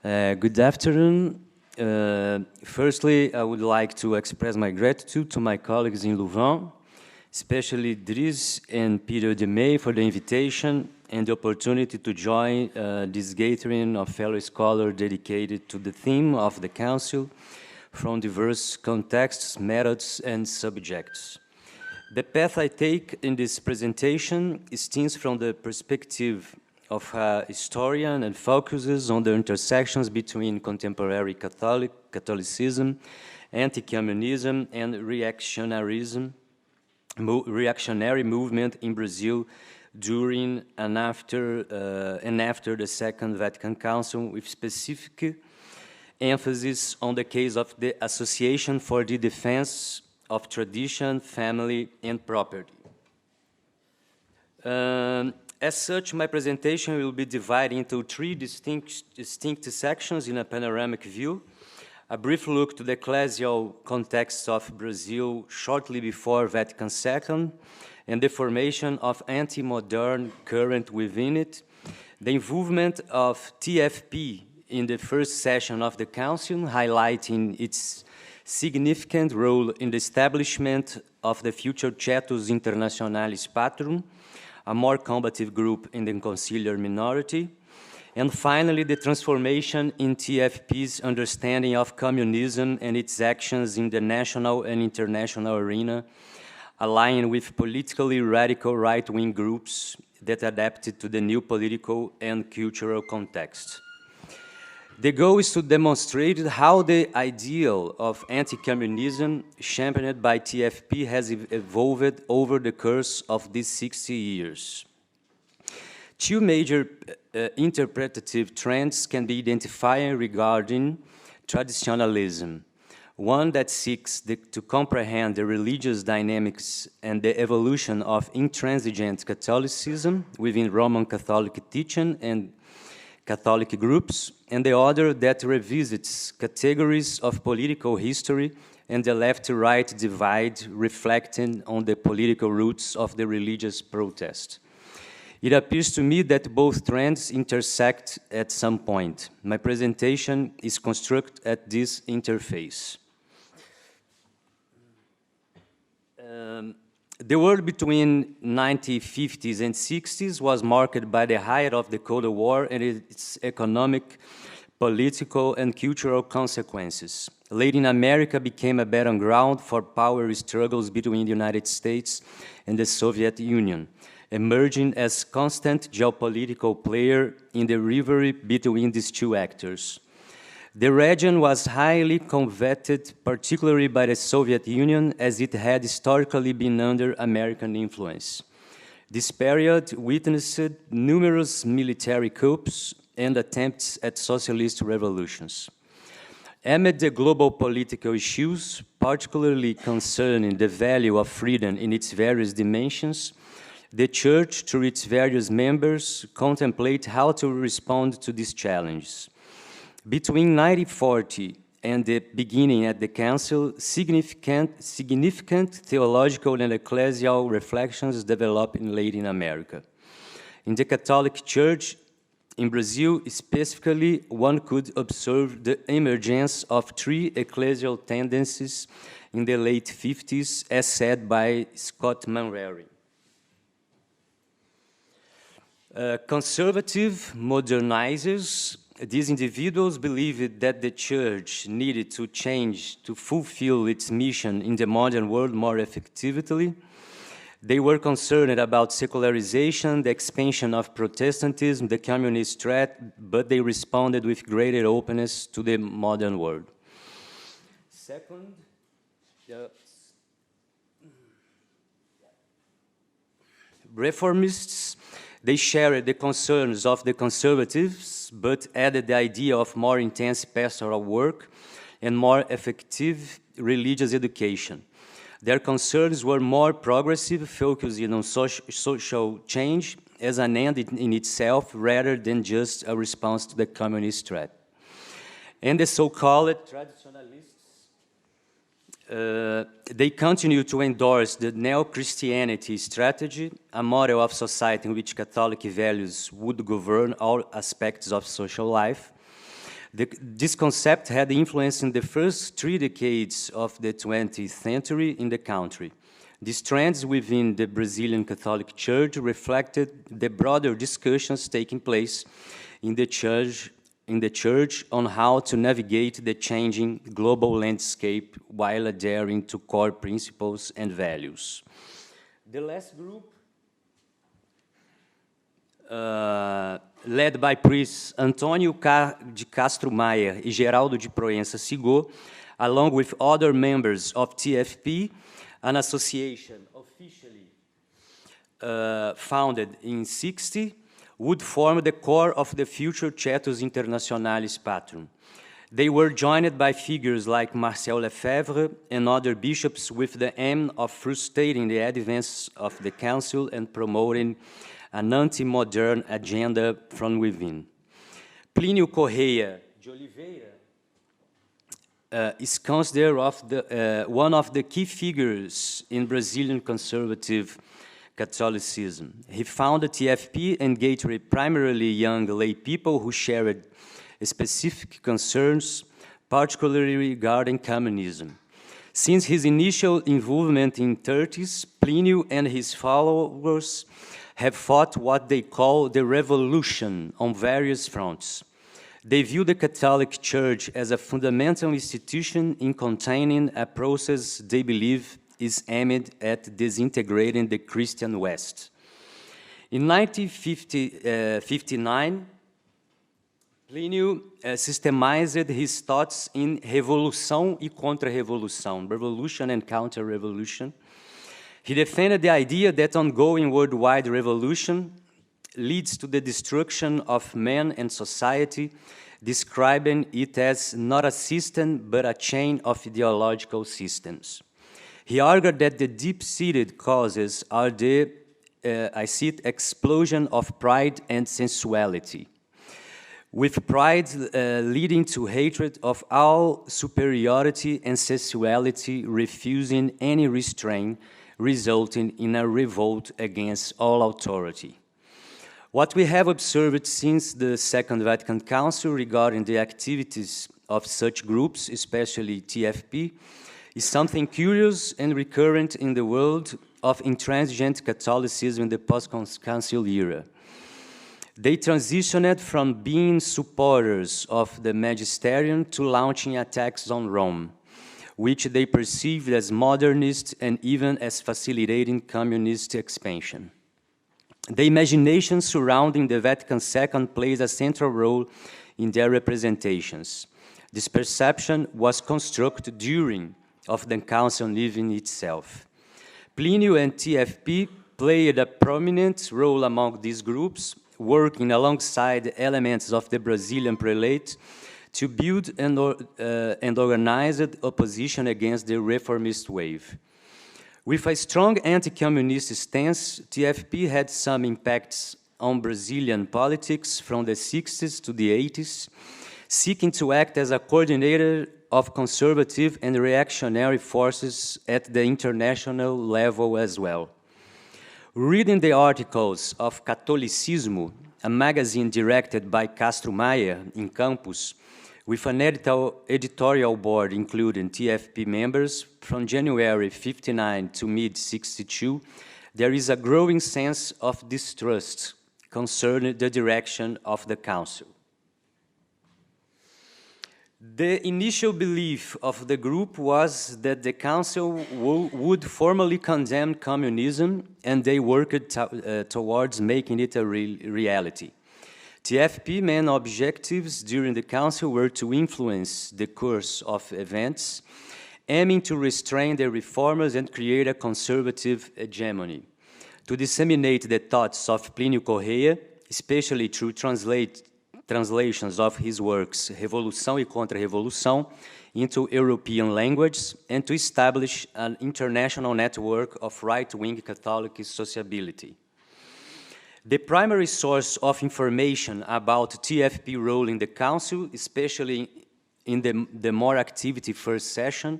Good afternoon. Firstly, I would like to express my gratitude to my colleagues in Louvain, especially Dries and Peter de May for the invitation and the opportunity to join this gathering of fellow scholars dedicated to the theme of the Council from diverse contexts, methods, and subjects. The path I take in this presentation stems from the perspective of a historian and focuses on the intersections between contemporary Catholicism, Anticommunism, and reactionary movement in Brazil during and after the Second Vatican Council, with specific emphasis on the case of the Association for the Defense of Tradition, Family, and Property. As such, my presentation will be divided into three distinct sections in a panoramic view: a brief look to the ecclesial context of Brazil shortly before Vatican II and the formation of anti-modern current within it, the involvement of TFP in the first session of the Council, highlighting its significant role in the establishment of the future Cetus Internationalis Patrum, a more combative group in the conciliar minority, and finally the transformation in TFP's understanding of communism and its actions in the national and international arena, aligning with politically radical right-wing groups that adapted to the new political and cultural context. The goal is to demonstrate how the ideal of anti-communism championed by TFP has evolved over the course of these 60 years. Two major interpretative trends can be identified regarding traditionalism. One that seeks to comprehend the religious dynamics and the evolution of intransigent Catholicism within Roman Catholic teaching and Catholic groups, and the other that revisits categories of political history and the left-right divide reflecting on the political roots of the religious protest. It appears to me that both trends intersect at some point. My presentation is constructed at this interface. The world between 1950s and 60s was marked by the height of the Cold War and its economic, political, and cultural consequences. Latin America became a battleground for power struggles between the United States and the Soviet Union, emerging as constant geopolitical player in the rivalry between these two actors. The region was highly coveted, particularly by the Soviet Union, as it had historically been under American influence. This period witnessed numerous military coups and attempts at socialist revolutions. Amid the global political issues, particularly concerning the value of freedom in its various dimensions, the Church, through its various members, contemplate how to respond to these challenges. Between 1940 and the beginning at the Council, significant theological and ecclesial reflections developed in Latin America. In the Catholic Church, in Brazil specifically, one could observe the emergence of three ecclesial tendencies in the late 50s, as said by Scott Manrary. Conservative modernizers. These individuals believed that the Church needed to change to fulfill its mission in the modern world more effectively. They were concerned about secularization, the expansion of Protestantism, the communist threat, but they responded with greater openness to the modern world. Second, reformists. They shared the concerns of the conservatives, but added the idea of more intense pastoral work and more effective religious education. Their concerns were more progressive, focusing on social change as an end in itself rather than just a response to the communist threat. And the so-called traditionalists, they continue to endorse the neo-Christianity strategy, a model of society in which Catholic values would govern all aspects of social life. This concept had influence in the first 3 decades of the 20th century in the country. These trends within the Brazilian Catholic Church reflected the broader discussions taking place in the church on how to navigate the changing global landscape while adhering to core principles and values. The last group, led by priests Antônio de Castro Maia e Geraldo de Proença Sigô, along with other members of TFP, an association officially founded in '60, would form the core of the future Cetus Internationalis Patrum. They were joined by figures like Marcel Lefebvre and other bishops with the aim of frustrating the advance of the Council and promoting an anti-modern agenda from within. Plinio Corrêa de Oliveira is considered one of the key figures in Brazilian conservative Catholicism. He founded TFP, engaged primarily young lay people who shared specific concerns, particularly regarding communism. Since his initial involvement in the 30s, Plinio and his followers have fought what they call the revolution on various fronts. They view the Catholic Church as a fundamental institution in containing a process they believe is aimed at disintegrating the Christian West. In 1959, Plinio systemized his thoughts in revolução e contra-revolução, revolution and counter-revolution. He defended the idea that ongoing worldwide revolution leads to the destruction of man and society, describing it as not a system but a chain of ideological systems. He argued that the deep-seated causes are the, explosion of pride and sensuality, with pride leading to hatred of all superiority and sensuality, refusing any restraint, resulting in a revolt against all authority. What we have observed since the Second Vatican Council regarding the activities of such groups, especially TFP, is something curious and recurrent in the world of intransigent Catholicism in the post-council era. They transitioned from being supporters of the magisterium to launching attacks on Rome, which they perceived as modernist and even as facilitating communist expansion. The imagination surrounding the Vatican II plays a central role in their representations. This perception was constructed during of the council living itself. Plinio and TFP played a prominent role among these groups, working alongside elements of the Brazilian prelate to build an organized opposition against the reformist wave. With a strong anti-communist stance, TFP had some impacts on Brazilian politics from the 60s to the 80s, seeking to act as a coordinator of conservative and reactionary forces at the international level as well. Reading the articles of Catholicismo, a magazine directed by Castro Maia in Campus, with an editorial board including TFP members from January 59 to mid-62, there is a growing sense of distrust concerning the direction of the Council. The initial belief of the group was that the Council would formally condemn communism, and they worked towards making it a reality. TFP main objectives during the Council were to influence the course of events, aiming to restrain the reformers and create a conservative hegemony, to disseminate the thoughts of Plinio Corrêa, especially through translations of his works Revolução e Contra-Revolução into European languages, and to establish an international network of right-wing Catholic sociability. The primary source of information about TFP role in the Council, especially in the more activity first session,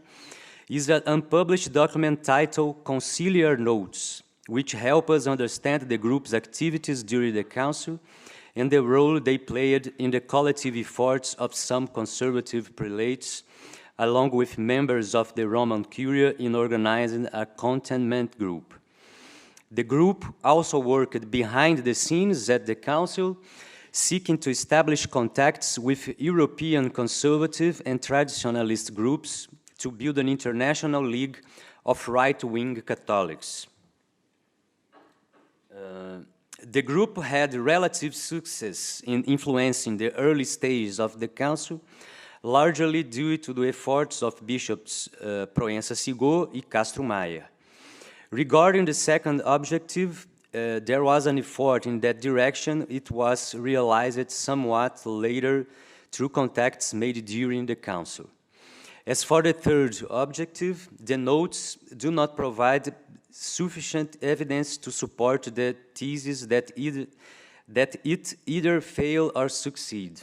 is an unpublished document titled Conciliar Notes, which help us understand the group's activities during the Council and the role they played in the collective efforts of some conservative prelates, along with members of the Roman Curia in organizing a containment group. The group also worked behind the scenes at the council, seeking to establish contacts with European conservative and traditionalist groups to build an international league of right-wing Catholics. The group had relative success in influencing the early stages of the council, largely due to the efforts of Bishops Proença Sigô and Castro Maia. Regarding the second objective, there was an effort in that direction. It was realized somewhat later through contacts made during the council. As for the third objective, the notes do not provide sufficient evidence to support the thesis that it either fail or succeed.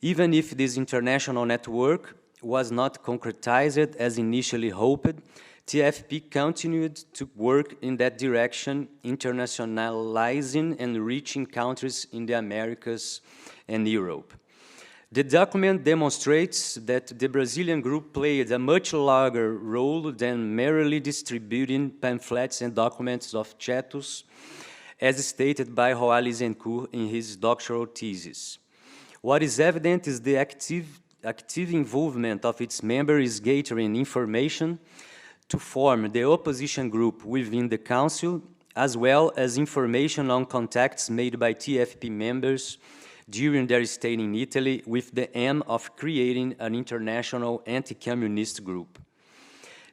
Even if this international network was not concretized as initially hoped, TFP continued to work in that direction, internationalizing and reaching countries in the Americas and Europe. The document demonstrates that the Brazilian group played a much larger role than merely distributing pamphlets and documents of Chetus, as stated by Roa Lisencourt in his doctoral thesis. What is evident is the active involvement of its members gathering information to form the opposition group within the council, as well as information on contacts made by TFP members during their stay in Italy with the aim of creating an international anti-communist group.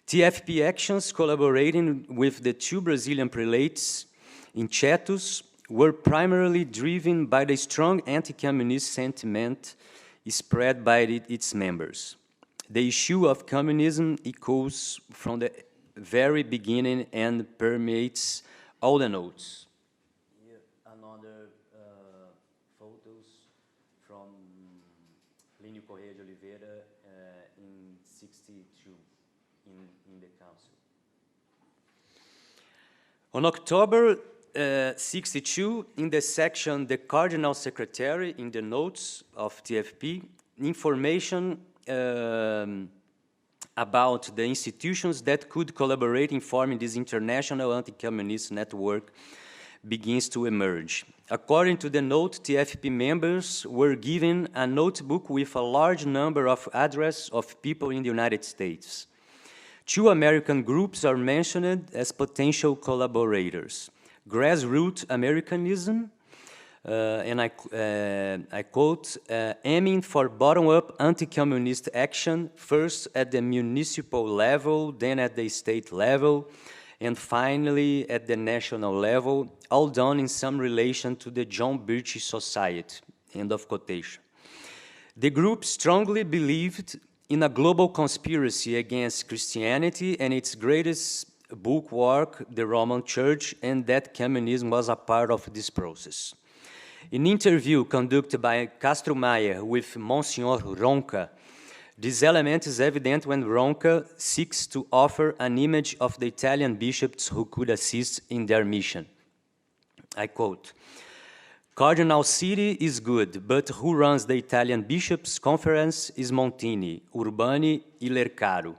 TFP actions collaborating with the two Brazilian prelates in Chetus were primarily driven by the strong anti-communist sentiment spread by its members. The issue of communism echoes from the very beginning and permeates all the notes. Here, another photos from Plinio Corrêa de Oliveira in 62 in the council. On October 62, in the section The Cardinal Secretary in the notes of TFP, information about the institutions that could collaborate in forming this international anti-communist network begins to emerge. According to the note, TFP members were given a notebook with a large number of addresses of people in the United States. Two American groups are mentioned as potential collaborators: Grassroots Americanism, and I quote, aiming for bottom-up anti-communist action, first at the municipal level, then at the state level, and finally at the national level, all done in some relation to the John Birch Society, end of quotation. The group strongly believed in a global conspiracy against Christianity and its greatest bulwark, the Roman Church, and that communism was a part of this process. In an interview conducted by Castro Maia with Monsignor Ronca, this element is evident when Ronca seeks to offer an image of the Italian bishops who could assist in their mission. I quote, Cardinal City is good, but who runs the Italian Bishops' Conference is Montini, Urbani, e Lercaro.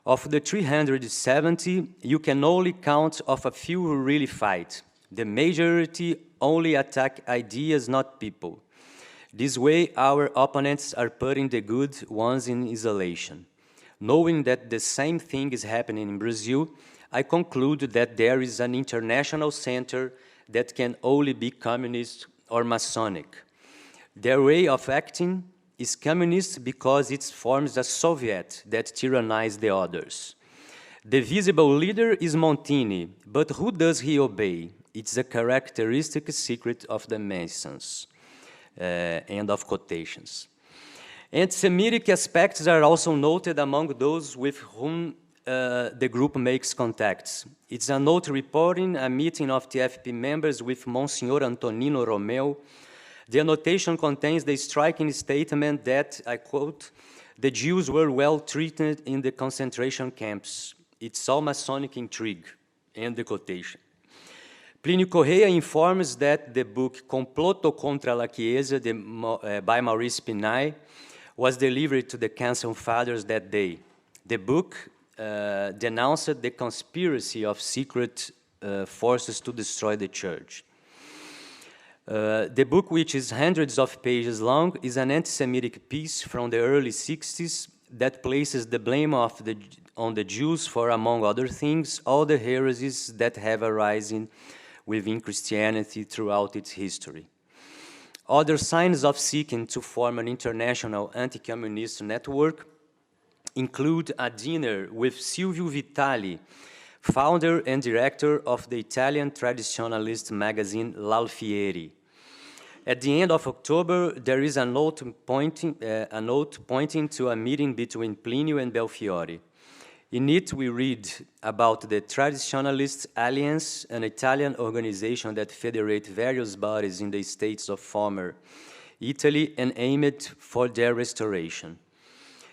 Of the 370, you can only count of a few who really fight. The majority only attack ideas, not people. This way, our opponents are putting the good ones in isolation. Knowing that the same thing is happening in Brazil, I conclude that there is an international center that can only be communist or Masonic. Their way of acting is communist because it forms a Soviet that tyrannizes the others. The visible leader is Montini, but who does he obey? It's a characteristic secret of the Masons. End of quotations. Anti-Semitic aspects are also noted among those with whom the group makes contacts. It's a note reporting a meeting of TFP members with Monsignor Antonino Romeu. The annotation contains the striking statement that, I quote, the Jews were well treated in the concentration camps. It's all Masonic intrigue, end the quotation. Plinio Corrêa informs that the book Complotto contra la Chiesa by Maurice Pinay was delivered to the Council Fathers that day. The book denounced the conspiracy of secret forces to destroy the church. The book, which is hundreds of pages long, is an anti-Semitic piece from the early 60s that places the blame on the Jews for, among other things, all the heresies that have arisen within Christianity throughout its history. Other signs of seeking to form an international anti-communist network include a dinner with Silvio Vitali, founder and director of the Italian traditionalist magazine L'Alfieri. At the end of October, there is a note pointing to a meeting between Plinio and Belfiore. In it, we read about the Traditionalist Alliance, an Italian organization that federates various bodies in the states of former Italy and aimed for their restoration.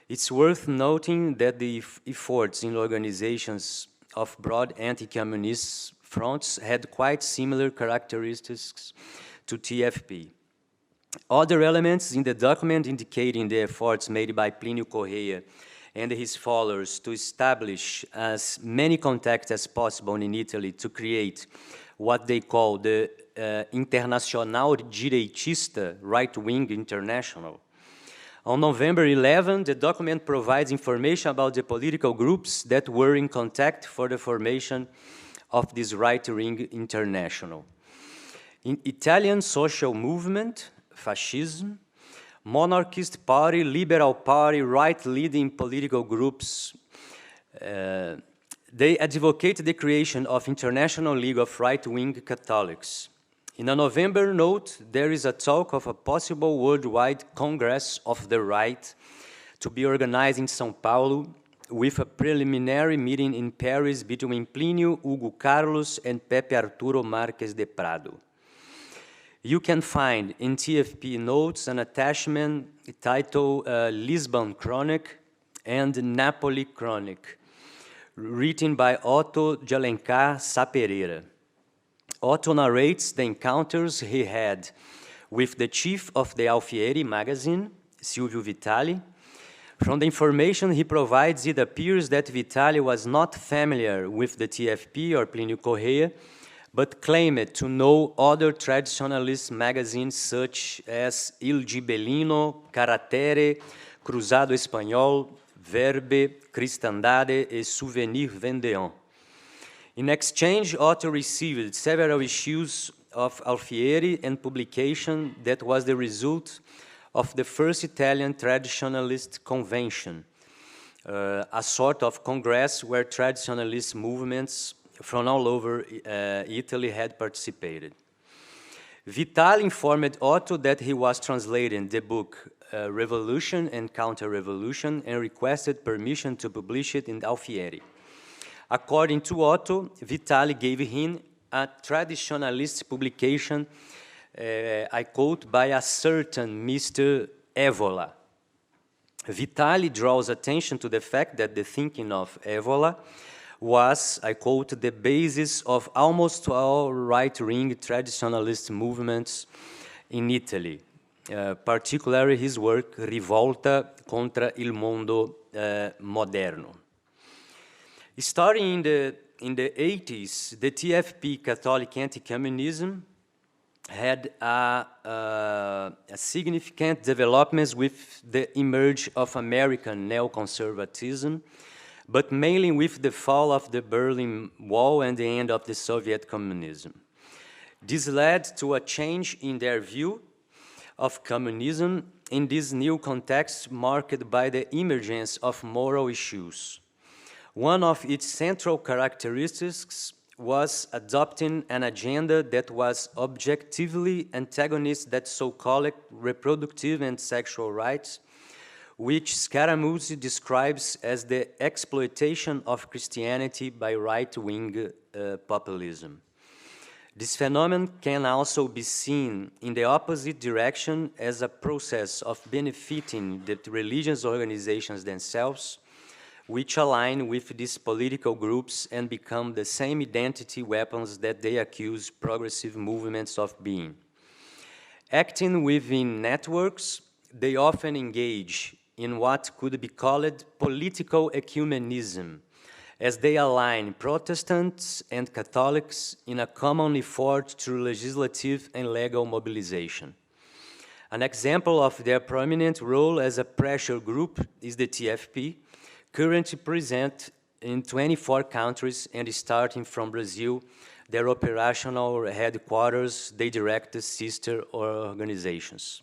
It's worth noting that the efforts in organizations of broad anti-communist fronts had quite similar characteristics to TFP. Other elements in the document indicating the efforts made by Plinio Corrêa and his followers to establish as many contacts as possible in Italy to create what they call the Internacional Direitista Right-Wing International. On November 11, the document provides information about the political groups that were in contact for the formation of this right-wing international. In Italian social movement, fascism, monarchist party, liberal party, right-leading political groups, they advocate the creation of International League of Right-Wing Catholics. In a November note, there is a talk of a possible worldwide Congress of the Right to be organized in São Paulo with a preliminary meeting in Paris between Plinio, Hugo Carlos, and Pepe Arturo Marques de Prado. You can find in TFP notes an attachment titled Lisbon Chronic and Napoli Chronic, written by Otto de Alencar Sá Pereira. Otto narrates the encounters he had with the chief of the Alfieri magazine, Silvio Vitali. From the information he provides, it appears that Vitali was not familiar with the TFP or Plinio Corrêa, but claimed to know other traditionalist magazines such as Il Gibellino, Carattere, Cruzado Espanhol, Verbe, Cristandade, and Souvenir Vendéen. In exchange, Otto received several issues of Alfieri and publication that was the result of the first Italian Traditionalist Convention, a sort of congress where traditionalist movements from all over Italy had participated. Vitali informed Otto that he was translating the book Revolution and Counter-Revolution and requested permission to publish it in Alfieri. According to Otto, Vitali gave him a traditionalist publication, I quote, by a certain Mr. Evola. Vitali draws attention to the fact that the thinking of Evola was, I quote, the basis of almost all right-wing traditionalist movements in Italy, particularly his work Rivolta contra il mondo moderno. Starting in the 80s, the TFP, Catholic Anticommunism, had a significant developments with the emerge of American neoconservatism, but mainly with the fall of the Berlin Wall and the end of the Soviet communism. This led to a change in their view of communism in this new context marked by the emergence of moral issues. One of its central characteristics was adopting an agenda that was objectively antagonist that so-called reproductive and sexual rights, which Scaramucci describes as the exploitation of Christianity by right-wing populism. This phenomenon can also be seen in the opposite direction as a process of benefiting the religious organizations themselves, which align with these political groups and become the same identity weapons that they accuse progressive movements of being. Acting within networks, they often engage in what could be called political ecumenism, as they align Protestants and Catholics in a common effort through legislative and legal mobilization. An example of their prominent role as a pressure group is the TFP, currently present in 24 countries and starting from Brazil, their operational headquarters, they direct the sister organizations.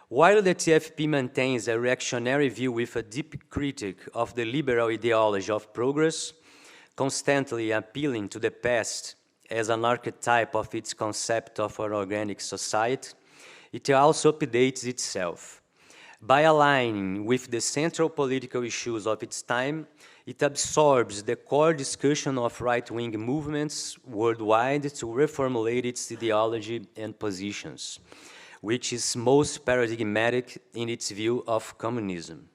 While the TFP maintains a reactionary view with a deep critique of the liberal ideology of progress, constantly appealing to the past as an archetype of its concept of an organic society, it also updates itself. By aligning with the central political issues of its time, it absorbs the core discussion of right-wing movements worldwide to reformulate its ideology and positions, which is most paradigmatic in its view of communism.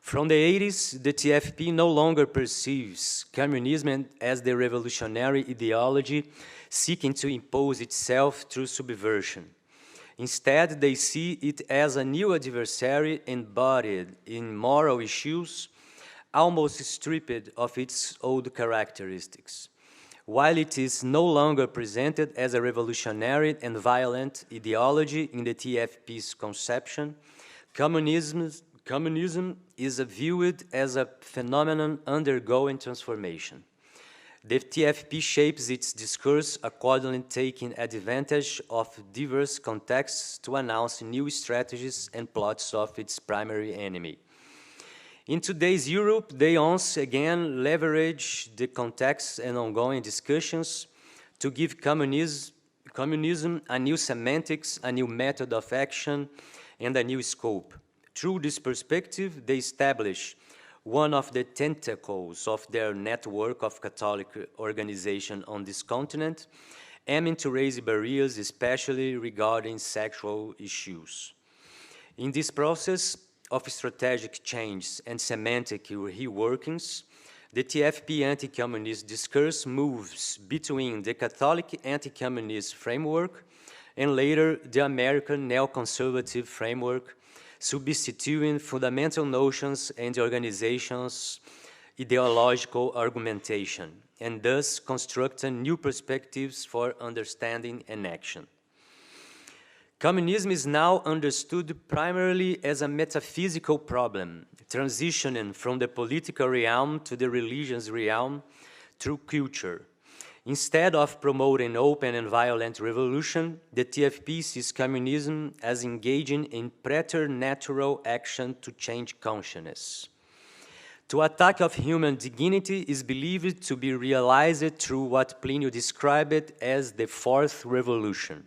From the 80s, the TFP no longer perceives communism as the revolutionary ideology seeking to impose itself through subversion. Instead, they see it as a new adversary embodied in moral issues, almost stripped of its old characteristics. While it is no longer presented as a revolutionary and violent ideology in the TFP's conception, communism is viewed as a phenomenon undergoing transformation. The TFP shapes its discourse accordingly, taking advantage of diverse contexts to announce new strategies and plots of its primary enemy. In today's Europe, they once again leverage the context and ongoing discussions to give communism a new semantics, a new method of action, and a new scope. Through this perspective, they establish one of the tentacles of their network of Catholic organizations on this continent, aiming to raise barriers, especially regarding sexual issues. In this process of strategic change and semantic reworkings, the TFP anti-communist discourse moves between the Catholic anti-communist framework and later the American neoconservative framework, substituting fundamental notions and the organization's ideological argumentation, and thus constructing new perspectives for understanding and action. Communism is now understood primarily as a metaphysical problem, transitioning from the political realm to the religious realm through culture. Instead of promoting open and violent revolution, the TFP sees communism as engaging in preternatural action to change consciousness. The attack of human dignity is believed to be realized through what Plinio described as the fourth revolution,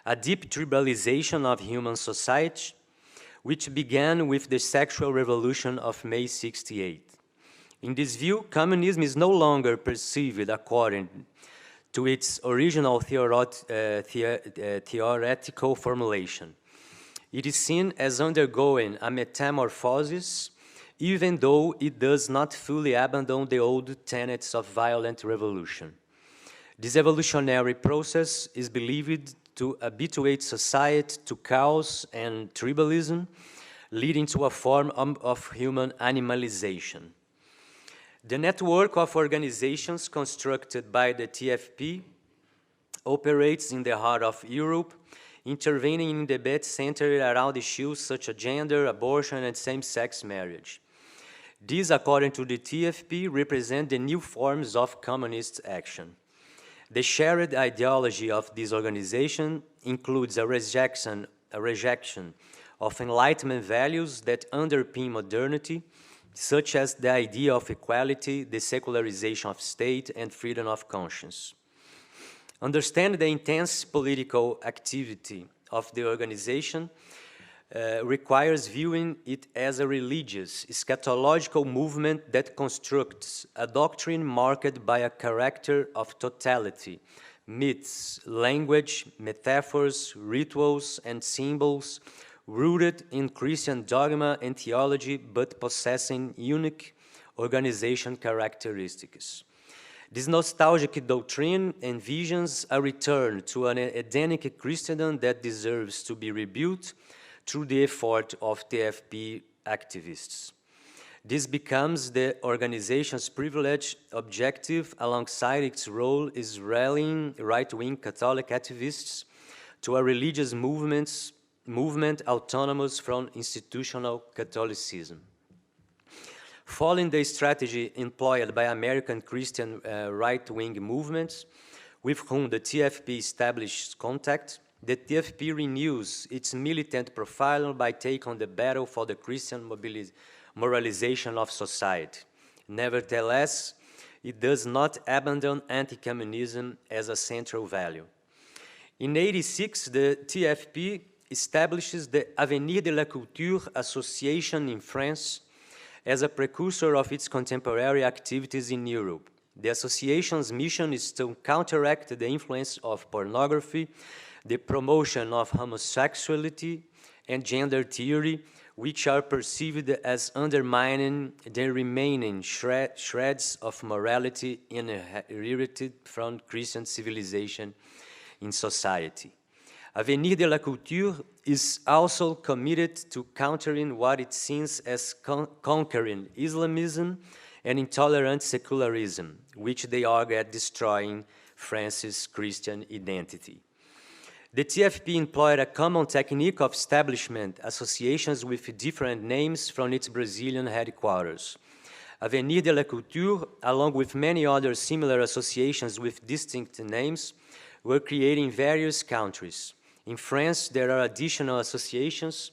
a deep tribalization of human society, which began with the sexual revolution of May 68. In this view, communism is no longer perceived according to its original theoretical formulation. It is seen as undergoing a metamorphosis, even though it does not fully abandon the old tenets of violent revolution. This evolutionary process is believed to habituate society to chaos and tribalism, leading to a form of human animalization. The network of organizations constructed by the TFP operates in the heart of Europe, intervening in debates centered around issues such as gender, abortion, and same-sex marriage. These, according to the TFP, represent the new forms of communist action. The shared ideology of this organization includes a rejection of Enlightenment values that underpin modernity, such as the idea of equality, the secularization of state, and freedom of conscience. Understand the intense political activity of the organization requires viewing it as a religious, eschatological movement that constructs a doctrine marked by a character of totality, myths, language, metaphors, rituals, and symbols, rooted in Christian dogma and theology, but possessing unique organization characteristics. This nostalgic doctrine envisions a return to an Edenic Christendom that deserves to be rebuilt through the effort of TFP activists. This becomes the organization's privileged objective alongside its role as rallying right-wing Catholic activists to a religious movement autonomous from institutional Catholicism. Following the strategy employed by American Christian right-wing movements, with whom the TFP established contact, the TFP renews its militant profile by taking on the battle for the Christian moralization of society. Nevertheless, it does not abandon anti-communism as a central value. In 1986, the TFP establishes the Avenir de la Culture Association in France as a precursor of its contemporary activities in Europe. The association's mission is to counteract the influence of pornography, the promotion of homosexuality and gender theory, which are perceived as undermining the remaining shreds of morality inherited from Christian civilization in society. Avenir de la Culture is also committed to countering what it sees as conquering Islamism and intolerant secularism, which they argue at destroying France's Christian identity. The TFP employed a common technique of establishment associations with different names from its Brazilian headquarters. Avenir de la Culture, along with many other similar associations with distinct names, were created in various countries. In France, there are additional associations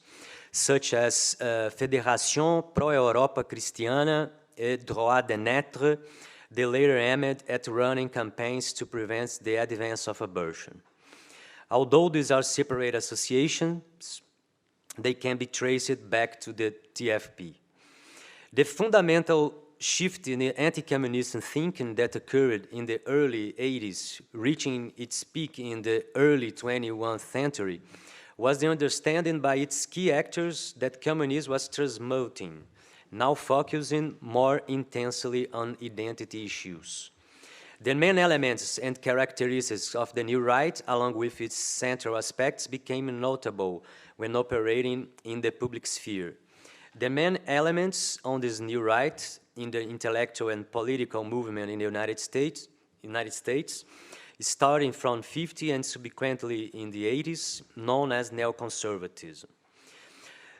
such as Fédération Pro-Europa Cristiana et Droit de Naître, they later aimed at running campaigns to prevent the advance of abortion. Although these are separate associations, they can be traced back to the TFP. The fundamental shift in the anti-communist thinking that occurred in the early 80s, reaching its peak in the early 21st century, was the understanding by its key actors that communism was transmuting, now focusing more intensely on identity issues. The main elements and characteristics of the new right, along with its central aspects, became notable when operating in the public sphere. The main elements on this new right in the intellectual and political movement in the United States, starting from 50 and subsequently in the 80s, known as neoconservatism.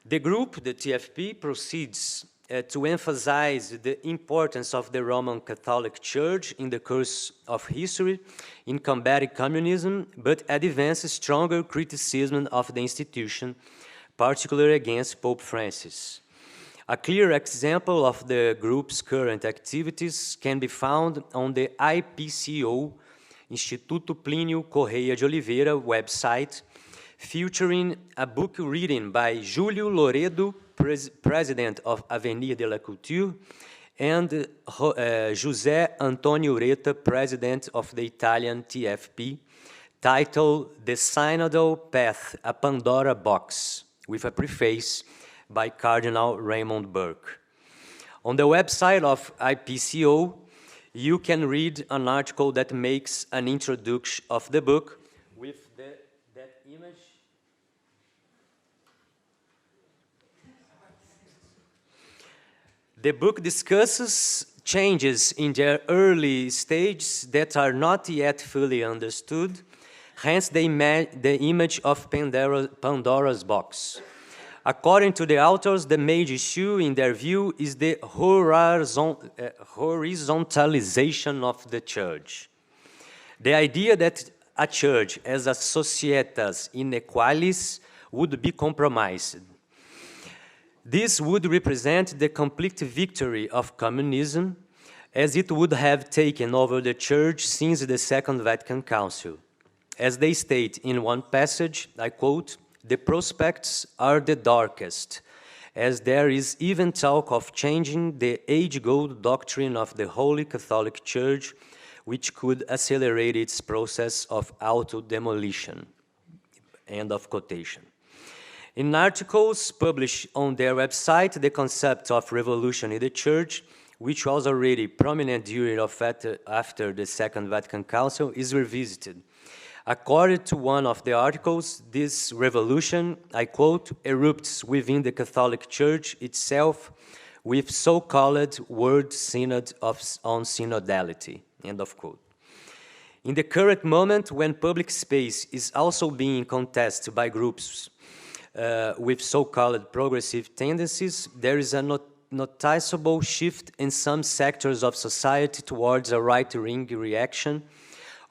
The group, the TFP, proceeds to emphasize the importance of the Roman Catholic Church in the course of history in combating communism, but advances stronger criticism of the institution, particularly against Pope Francis. A clear example of the group's current activities can be found on the IPCO, Instituto Plinio Corrêa de Oliveira website, featuring a book reading by Júlio Loredo, president of Avenir de la Culture, and José Antônio Ureta, president of the Italian TFP, titled The Synodal Path, a Pandora Box, with a preface by Cardinal Raymond Burke. On the website of IPCO, you can read an article that makes an introduction of the book with that image. The book discusses changes in their early stages that are not yet fully understood, hence the image of Pandora's box. According to the authors, the major issue in their view is the horizontalization of the church. The idea that a church as a societas inequalis would be compromised. This would represent the complete victory of communism, as it would have taken over the church since the Second Vatican Council. As they state in one passage, I quote, "The prospects are the darkest, as there is even talk of changing the age-old doctrine of the Holy Catholic Church, which could accelerate its process of auto-demolition." End of quotation. In articles published on their website, the concept of revolution in the church which was already prominent during or after the Second Vatican Council, is revisited. According to one of the articles, this revolution, I quote, erupts within the Catholic Church itself with so-called World Synod on Synodality, end of quote. In the current moment, when public space is also being contested by groups with so-called progressive tendencies, there is a noticeable shift in some sectors of society towards a right-wing reaction,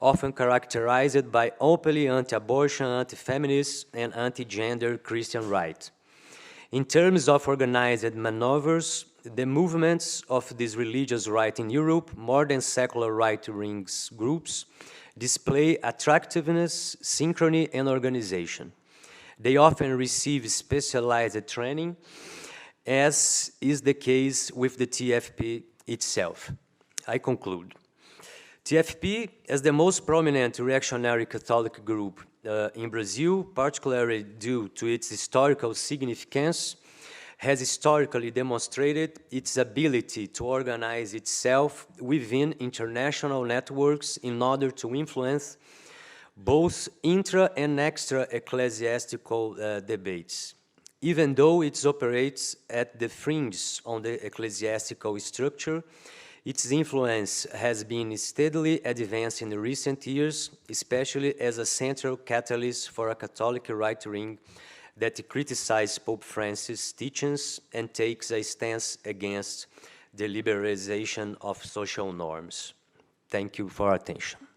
often characterized by openly anti-abortion, anti-feminist, and anti-gender Christian right. In terms of organized maneuvers, the movements of this religious right in Europe, more than secular right-wing groups, display attractiveness, synchrony, and organization. They often receive specialized training, as is the case with the TFP itself. I conclude. TFP, as the most prominent reactionary Catholic group in Brazil, particularly due to its historical significance, has historically demonstrated its ability to organize itself within international networks in order to influence both intra- and extra-ecclesiastical debates. Even though it operates at the fringe on the ecclesiastical structure, its influence has been steadily advanced in recent years, especially as a central catalyst for a Catholic right wing that criticizes Pope Francis' teachings and takes a stance against the liberalization of social norms. Thank you for your attention.